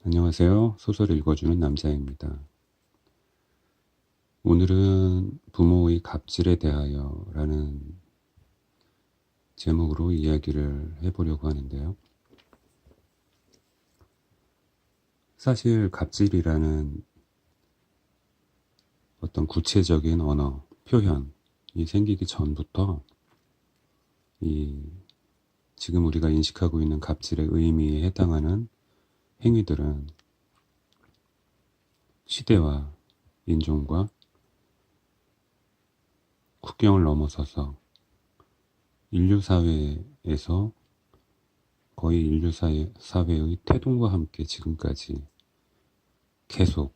안녕하세요. 소설 읽어주는 남자입니다. 오늘은 부모의 갑질에 대하여 라는 제목으로 이야기를 해보려고 하는데요. 사실 갑질이라는 어떤 구체적인 언어, 표현이 생기기 전부터 지금 우리가 인식하고 있는 갑질의 의미에 해당하는 행위들은 시대와 인종과 국경을 넘어서서 인류 사회에서 거의 인류 사회의 태동과 함께 지금까지 계속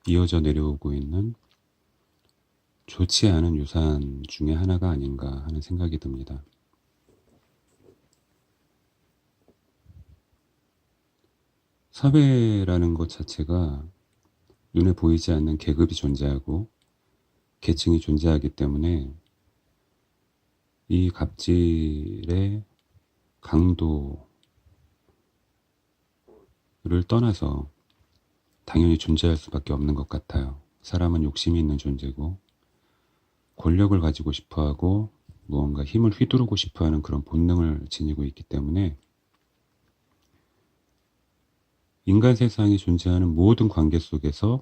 이어져 내려오고 있는 좋지 않은 유산 중에 하나가 아닌가 하는 생각이 듭니다. 사회라는 것 자체가 눈에 보이지 않는 계급이 존재하고 계층이 존재하기 때문에 이 갑질의 강도를 떠나서 당연히 존재할 수밖에 없는 것 같아요. 사람은 욕심이 있는 존재고 권력을 가지고 싶어하고 무언가 힘을 휘두르고 싶어하는 그런 본능을 지니고 있기 때문에 인간 세상이 존재하는 모든 관계 속에서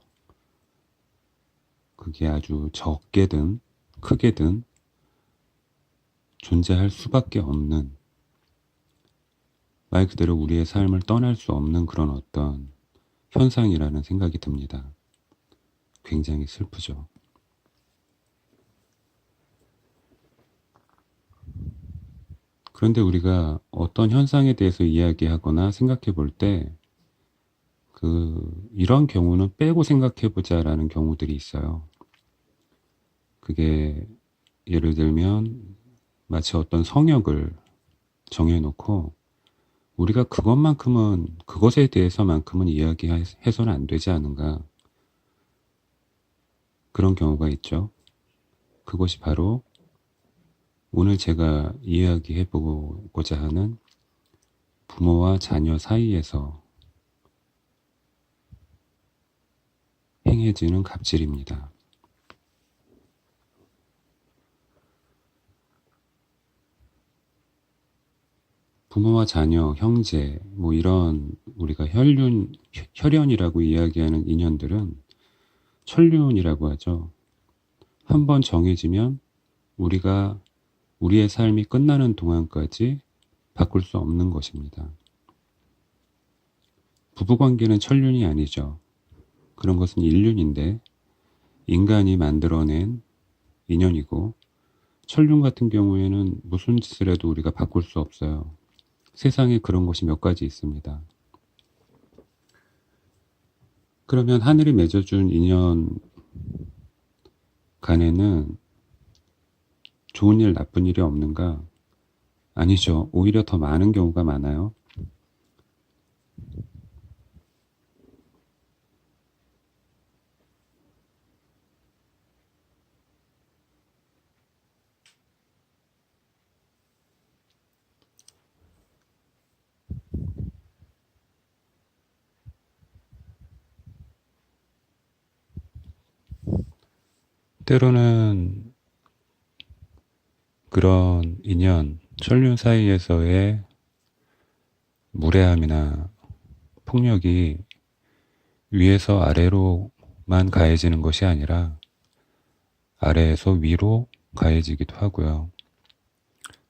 그게 아주 적게든 크게든 존재할 수밖에 없는, 말 그대로 우리의 삶을 떠날 수 없는 그런 어떤 현상이라는 생각이 듭니다. 굉장히 슬프죠. 그런데 우리가 어떤 현상에 대해서 이야기하거나 생각해 볼 때, 이런 경우는 빼고 생각해 보자라는 경우들이 있어요. 그게 예를 들면 마치 어떤 성역을 정해놓고 우리가 그것만큼은, 그것에 대해서만큼은 이야기해서는 안 되지 않은가. 그런 경우가 있죠. 그것이 바로 오늘 제가 이야기해 보고자 하는 부모와 자녀 사이에서 행해지는 갑질입니다. 부모와 자녀, 형제, 이런 우리가 혈연이라고 이야기하는 인연들은 천륜이라고 하죠. 한번 정해지면 우리의 삶이 끝나는 동안까지 바꿀 수 없는 것입니다. 부부관계는 천륜이 아니죠. 그런 것은 일륜인데 인간이 만들어낸 인연이고, 천륜 같은 경우에는 무슨 짓을 해도 우리가 바꿀 수 없어요. 세상에 그런 것이 몇 가지 있습니다. 그러면 하늘이 맺어준 인연 간에는 좋은 일, 나쁜 일이 없는가? 아니죠. 오히려 더 많은 경우가 많아요. 때로는 그런 인연, 천륜 사이에서의 무례함이나 폭력이 위에서 아래로만 가해지는 것이 아니라 아래에서 위로 가해지기도 하고요.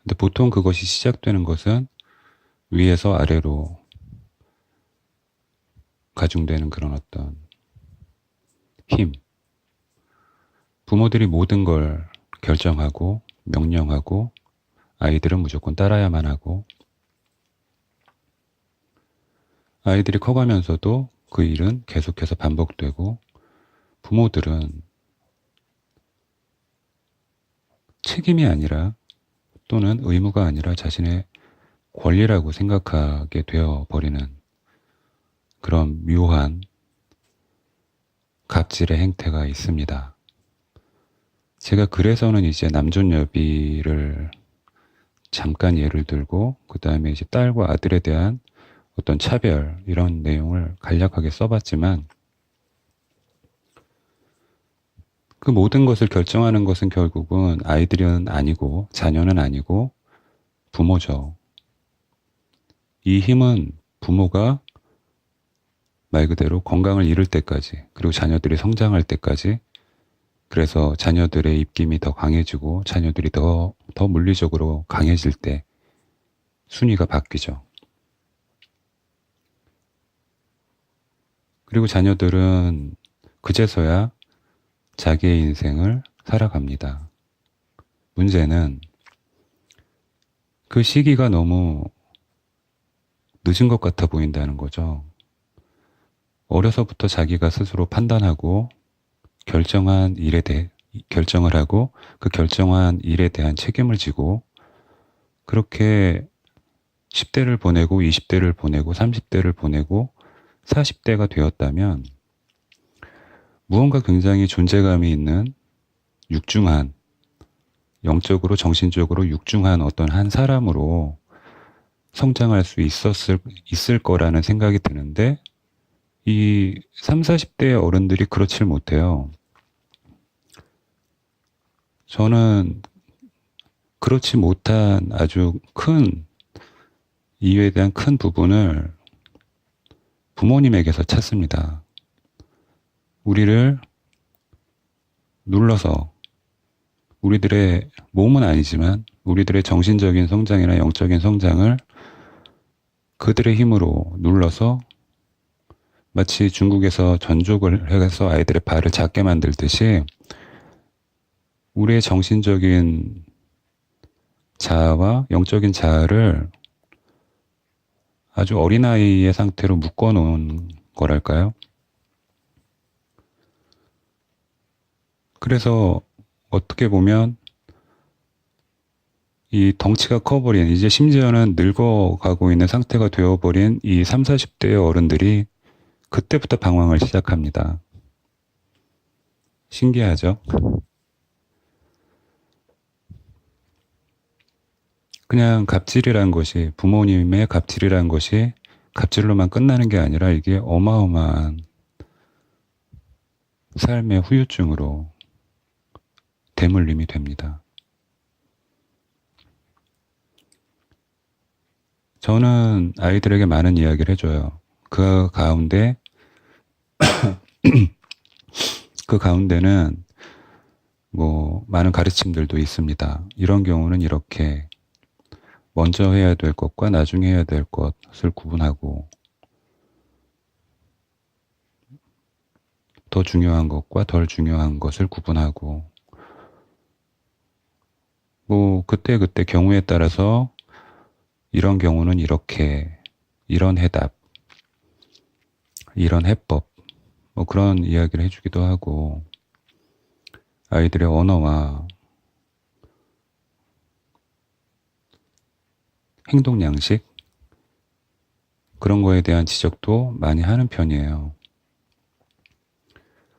근데 보통 그것이 시작되는 것은 위에서 아래로 가중되는 그런 어떤 힘. 부모들이 모든 걸 결정하고 명령하고 아이들은 무조건 따라야만 하고, 아이들이 커가면서도 그 일은 계속해서 반복되고, 부모들은 책임이 아니라 또는 의무가 아니라 자신의 권리라고 생각하게 되어버리는 그런 묘한 갑질의 행태가 있습니다. 제가 그래서는 이제 남존여비를 잠깐 예를 들고, 그 다음에 이제 딸과 아들에 대한 어떤 차별 이런 내용을 간략하게 써봤지만 그 모든 것을 결정하는 것은 결국은 아이들은 아니고 자녀는 아니고 부모죠. 이 힘은 부모가 말 그대로 건강을 잃을 때까지, 그리고 자녀들이 성장할 때까지, 그래서 자녀들의 입김이 더 강해지고 자녀들이 더 물리적으로 강해질 때 순위가 바뀌죠. 그리고 자녀들은 그제서야 자기의 인생을 살아갑니다. 문제는 그 시기가 너무 늦은 것 같아 보인다는 거죠. 어려서부터 자기가 스스로 판단하고 결정을 하고 그 결정한 일에 대한 책임을 지고 그렇게 10대를 보내고 20대를 보내고 30대를 보내고 40대가 되었다면 무언가 굉장히 존재감이 있는 육중한, 영적으로 정신적으로 육중한 어떤 한 사람으로 성장할 수 있을 거라는 생각이 드는데 이 3, 40대 어른들이 그렇질 못해요. 저는 그렇지 못한 아주 큰 이유에 대한 큰 부분을 부모님에게서 찾습니다. 우리를 눌러서 우리들의 몸은 아니지만 우리들의 정신적인 성장이나 영적인 성장을 그들의 힘으로 눌러서 마치 중국에서 전족을 해서 아이들의 발을 작게 만들듯이 우리의 정신적인 자아와 영적인 자아를 아주 어린아이의 상태로 묶어놓은 거랄까요? 그래서 어떻게 보면 이 덩치가 커버린, 이제 심지어는 늙어가고 있는 상태가 되어버린 이 3, 40대의 어른들이 그때부터 방황을 시작합니다. 신기하죠? 그냥 갑질이란 것이, 부모님의 갑질이란 것이 갑질로만 끝나는 게 아니라 이게 어마어마한 삶의 후유증으로 대물림이 됩니다. 저는 아이들에게 많은 이야기를 해줘요. 그 가운데는 뭐 많은 가르침들도 있습니다. 이런 경우는 이렇게 먼저 해야 될 것과 나중에 해야 될 것을 구분하고 더 중요한 것과 덜 중요한 것을 구분하고 뭐 그때 경우에 따라서 이런 경우는 이렇게 이런 해답 이런 해법 뭐 그런 이야기를 해주기도 하고 아이들의 언어와 행동 양식 그런 거에 대한 지적도 많이 하는 편이에요.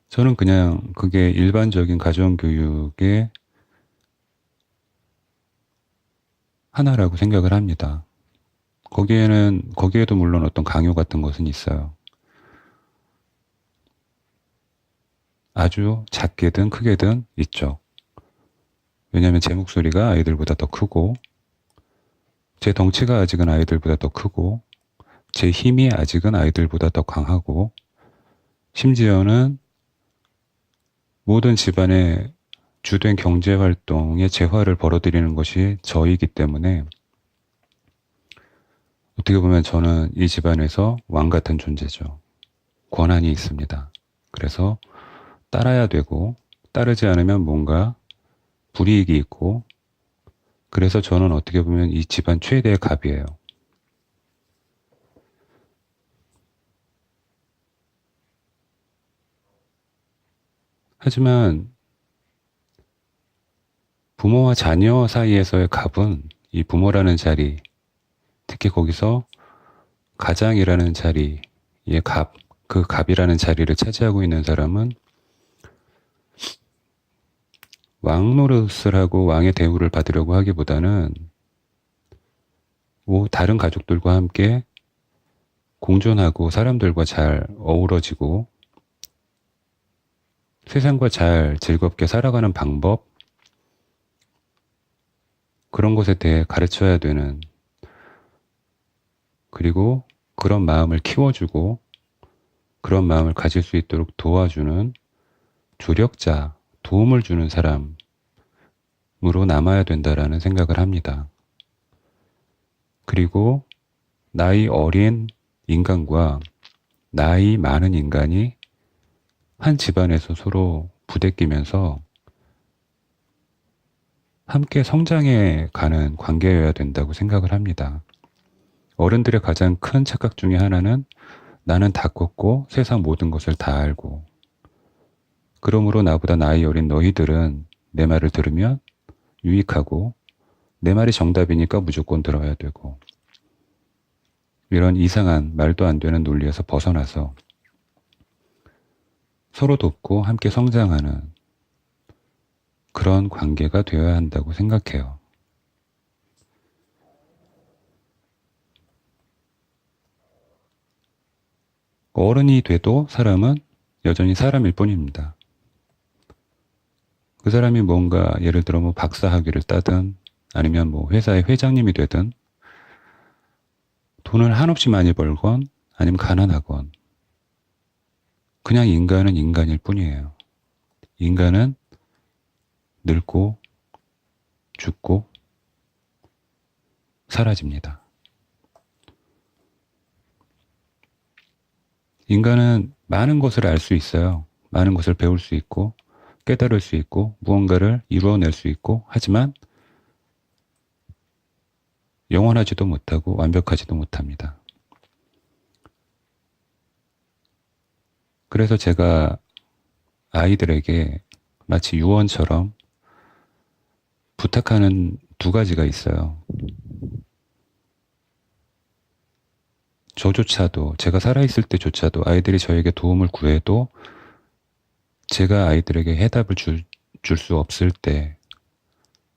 저는 그냥 그게 일반적인 가정교육의 하나라고 생각을 합니다. 거기에도 물론 어떤 강요 같은 것은 있어요. 아주 작게든 크게든 있죠. 왜냐하면 제 목소리가 아이들보다 더 크고 제 덩치가 아직은 아이들보다 더 크고 제 힘이 아직은 아이들보다 더 강하고 심지어는 모든 집안의 주된 경제활동의 재화를 벌어들이는 것이 저이기 때문에 어떻게 보면 저는 이 집안에서 왕 같은 존재죠. 권한이 있습니다. 그래서 따라야 되고 따르지 않으면 뭔가 불이익이 있고 그래서 저는 어떻게 보면 이 집안 최대의 갑이에요. 하지만 부모와 자녀 사이에서의 갑은 이 부모라는 자리, 특히 거기서 가장이라는 자리의 갑, 그 갑이라는 자리를 차지하고 있는 사람은 왕 노릇을 하고 왕의 대우를 받으려고 하기보다는 다른 가족들과 함께 공존하고 사람들과 잘 어우러지고 세상과 잘 즐겁게 살아가는 방법, 그런 것에 대해 가르쳐야 되는, 그리고 그런 마음을 키워주고 그런 마음을 가질 수 있도록 도와주는 조력자, 도움을 주는 사람으로 남아야 된다라는 생각을 합니다. 그리고 나이 어린 인간과 나이 많은 인간이 한 집안에서 서로 부대끼면서 함께 성장해 가는 관계여야 된다고 생각을 합니다. 어른들의 가장 큰 착각 중에 하나는 나는 다 컸고 세상 모든 것을 다 알고, 그러므로 나보다 나이 어린 너희들은 내 말을 들으면 유익하고 내 말이 정답이니까 무조건 들어야 되고, 이런 이상한 말도 안 되는 논리에서 벗어나서 서로 돕고 함께 성장하는 그런 관계가 되어야 한다고 생각해요. 어른이 돼도 사람은 여전히 사람일 뿐입니다. 그 사람이 뭔가 예를 들어 뭐 박사 학위를 따든 아니면 뭐 회사의 회장님이 되든 돈을 한없이 많이 벌건 아니면 가난하건 그냥 인간은 인간일 뿐이에요. 인간은 늙고 죽고 사라집니다. 인간은 많은 것을 알 수 있어요. 많은 것을 배울 수 있고 깨달을 수 있고 무언가를 이루어낼 수 있고, 하지만 영원하지도 못하고 완벽하지도 못합니다. 그래서 제가 아이들에게 마치 유언처럼 부탁하는 두 가지가 있어요. 저조차도, 제가 살아있을 때조차도 아이들이 저에게 도움을 구해도 제가 아이들에게 해답을 줄 수 없을 때,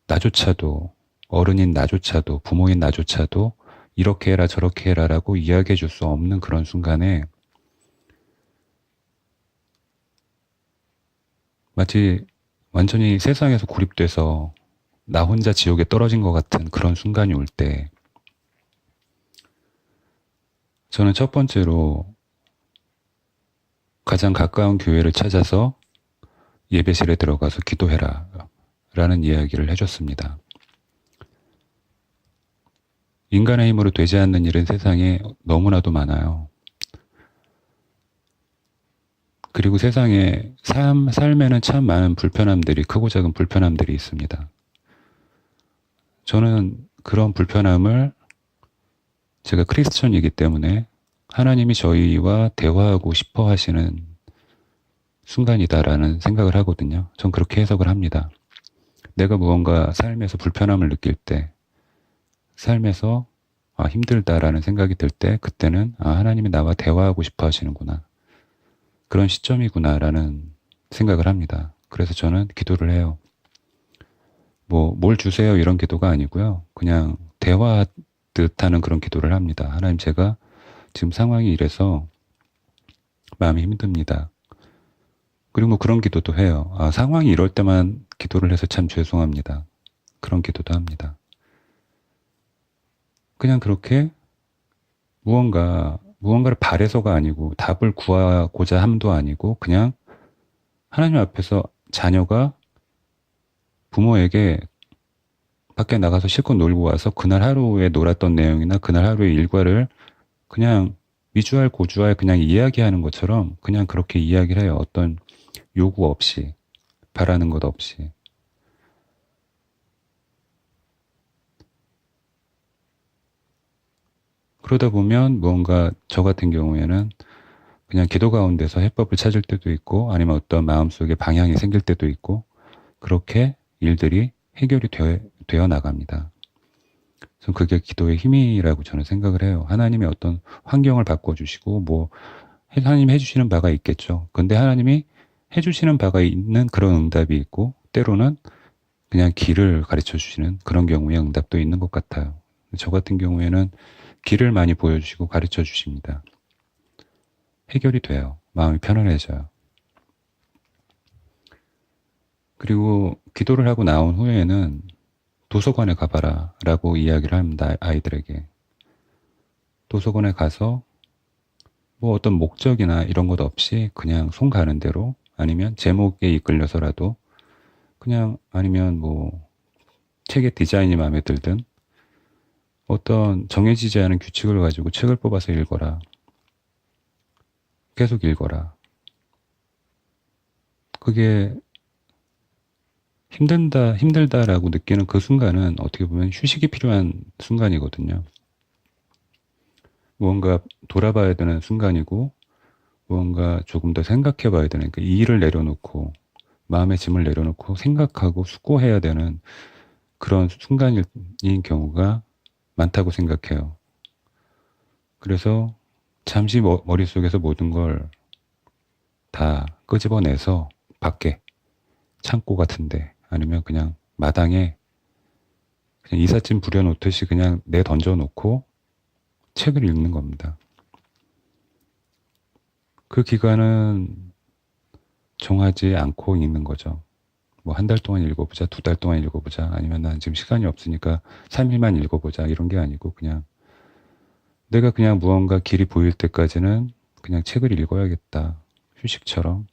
나조차도, 어른인 나조차도, 부모인 나조차도 이렇게 해라 저렇게 해라 라고 이야기해 줄 수 없는 그런 순간에 마치 완전히 세상에서 고립돼서 나 혼자 지옥에 떨어진 것 같은 그런 순간이 올 때, 저는 첫 번째로 가장 가까운 교회를 찾아서 예배실에 들어가서 기도해라 라는 이야기를 해줬습니다. 인간의 힘으로 되지 않는 일은 세상에 너무나도 많아요. 그리고 세상에 삶에는 참 많은 불편함들이, 크고 작은 불편함들이 있습니다. 저는 그런 불편함을, 제가 크리스천이기 때문에 하나님이 저희와 대화하고 싶어 하시는 순간이다라는 생각을 하거든요. 전 그렇게 해석을 합니다. 내가 무언가 삶에서 불편함을 느낄 때, 삶에서 힘들다라는 생각이 들 때, 그때는 하나님이 나와 대화하고 싶어 하시는구나, 그런 시점이구나라는 생각을 합니다. 그래서 저는 기도를 해요. 뭘 주세요 이런 기도가 아니고요. 그냥 대화하듯 하는 그런 기도를 합니다. 하나님, 제가 지금 상황이 이래서 마음이 힘듭니다. 그리고 그런 기도도 해요. 상황이 이럴 때만 기도를 해서 참 죄송합니다. 그런 기도도 합니다. 그냥 그렇게 무언가를 바래서가 아니고 답을 구하고자 함도 아니고, 그냥 하나님 앞에서 자녀가 부모에게 밖에 나가서 실컷 놀고 와서 그날 하루에 놀았던 내용이나 그날 하루의 일과를 그냥 미주알 고주알 그냥 이야기하는 것처럼 그냥 그렇게 이야기를 해요. 어떤 요구 없이, 바라는 것 없이. 그러다 보면 무언가, 저 같은 경우에는 그냥 기도 가운데서 해법을 찾을 때도 있고 아니면 어떤 마음속에 방향이 생길 때도 있고, 그렇게 일들이 해결이 되어 나갑니다. 그래서 그게 기도의 힘이라고 저는 생각을 해요. 하나님의 어떤 환경을 바꿔주시고 하나님이 해주시는 바가 있겠죠. 근데 하나님이 해주시는 바가 있는 그런 응답이 있고, 때로는 그냥 길을 가르쳐 주시는 그런 경우의 응답도 있는 것 같아요. 저 같은 경우에는 길을 많이 보여주시고 가르쳐 주십니다. 해결이 돼요. 마음이 편안해져요. 그리고 기도를 하고 나온 후에는 도서관에 가봐라 라고 이야기를 합니다. 아이들에게. 도서관에 가서 뭐 어떤 목적이나 이런 것 없이 그냥 손 가는 대로 아니면 제목에 이끌려서라도 그냥 아니면 뭐 책의 디자인이 마음에 들든 어떤 정해지지 않은 규칙을 가지고 책을 뽑아서 읽어라. 계속 읽어라. 그게 힘들다라고 느끼는 그 순간은 어떻게 보면 휴식이 필요한 순간이거든요. 무언가 돌아봐야 되는 순간이고, 무언가 조금 더 생각해 봐야 되는, 그러니까 이 일을 내려놓고, 마음의 짐을 내려놓고 생각하고 숙고해야 되는 그런 순간인 경우가 많다고 생각해요. 그래서 잠시 머릿속에서 모든 걸 다 끄집어내서 밖에, 창고 같은데, 아니면 그냥 마당에 그냥 이삿짐 부려놓듯이 그냥 내던져놓고 책을 읽는 겁니다. 그 기간은 정하지 않고 읽는 거죠. 뭐 한 달 동안 읽어보자, 두 달 동안 읽어보자, 아니면 난 지금 시간이 없으니까 3일만 읽어보자, 이런 게 아니고 그냥 내가 그냥 무언가 길이 보일 때까지는 그냥 책을 읽어야겠다. 휴식처럼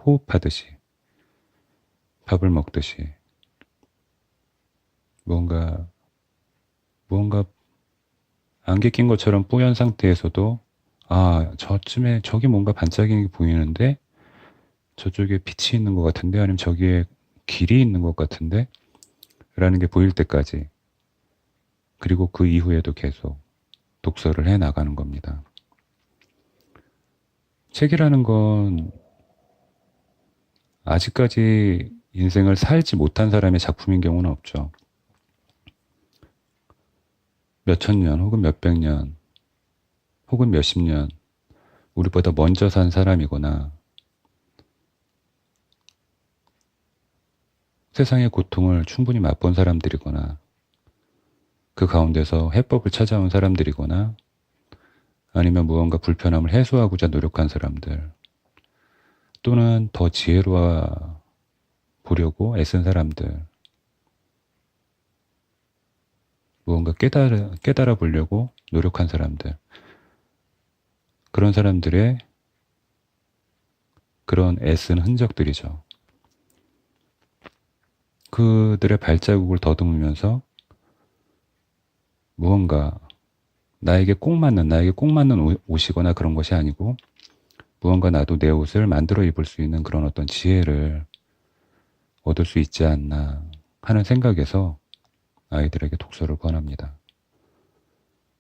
호흡하듯이, 밥을 먹듯이 무언가 안개 낀 것처럼 뿌연 상태에서도 저쯤에 저기 뭔가 반짝이는 게 보이는데 저쪽에 빛이 있는 것 같은데 아니면 저기에 길이 있는 것 같은데 라는 게 보일 때까지 그리고 그 이후에도 계속 독서를 해 나가는 겁니다. 책이라는 건 아직까지 인생을 살지 못한 사람의 작품인 경우는 없죠. 몇천 년 혹은 몇백 년 혹은 몇십 년 우리보다 먼저 산 사람이거나 세상의 고통을 충분히 맛본 사람들이거나 그 가운데서 해법을 찾아온 사람들이거나 아니면 무언가 불편함을 해소하고자 노력한 사람들 또는 더 지혜로워 보려고 애쓴 사람들 무언가 깨달아 보려고 노력한 사람들 그런 사람들의 그런 애쓴 흔적들이죠. 그들의 발자국을 더듬으면서 무언가 나에게 꼭 맞는 옷이거나 그런 것이 아니고 무언가 나도 내 옷을 만들어 입을 수 있는 그런 어떤 지혜를 얻을 수 있지 않나 하는 생각에서 아이들에게 독서를 권합니다.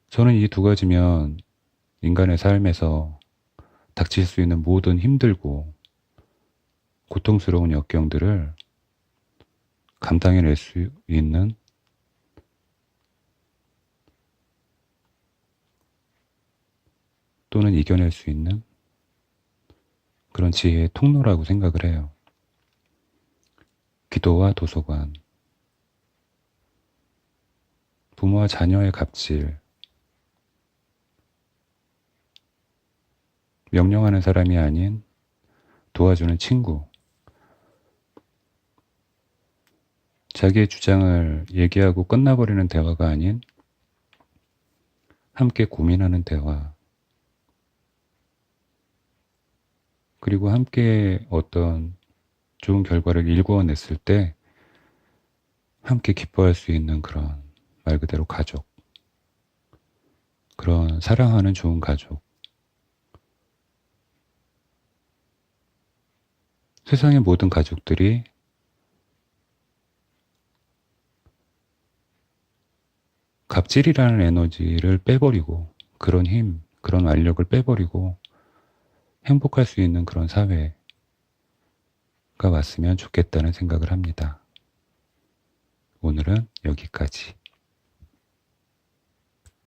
저는 이 두 가지면 인간의 삶에서 닥칠 수 있는 모든 힘들고 고통스러운 역경들을 감당해낼 수 있는 또는 이겨낼 수 있는 그런 지혜의 통로라고 생각을 해요. 기도와 도서관, 부모와 자녀의 갑질, 명령하는 사람이 아닌 도와주는 친구, 자기의 주장을 얘기하고 끝나버리는 대화가 아닌 함께 고민하는 대화, 그리고 함께 어떤 좋은 결과를 일궈냈을 때 함께 기뻐할 수 있는 그런 말 그대로 가족, 그런 사랑하는 좋은 가족. 세상의 모든 가족들이 갑질이라는 에너지를 빼버리고 그런 힘, 그런 완력을 빼버리고 행복할 수 있는 그런 사회가 왔으면 좋겠다는 생각을 합니다. 오늘은 여기까지.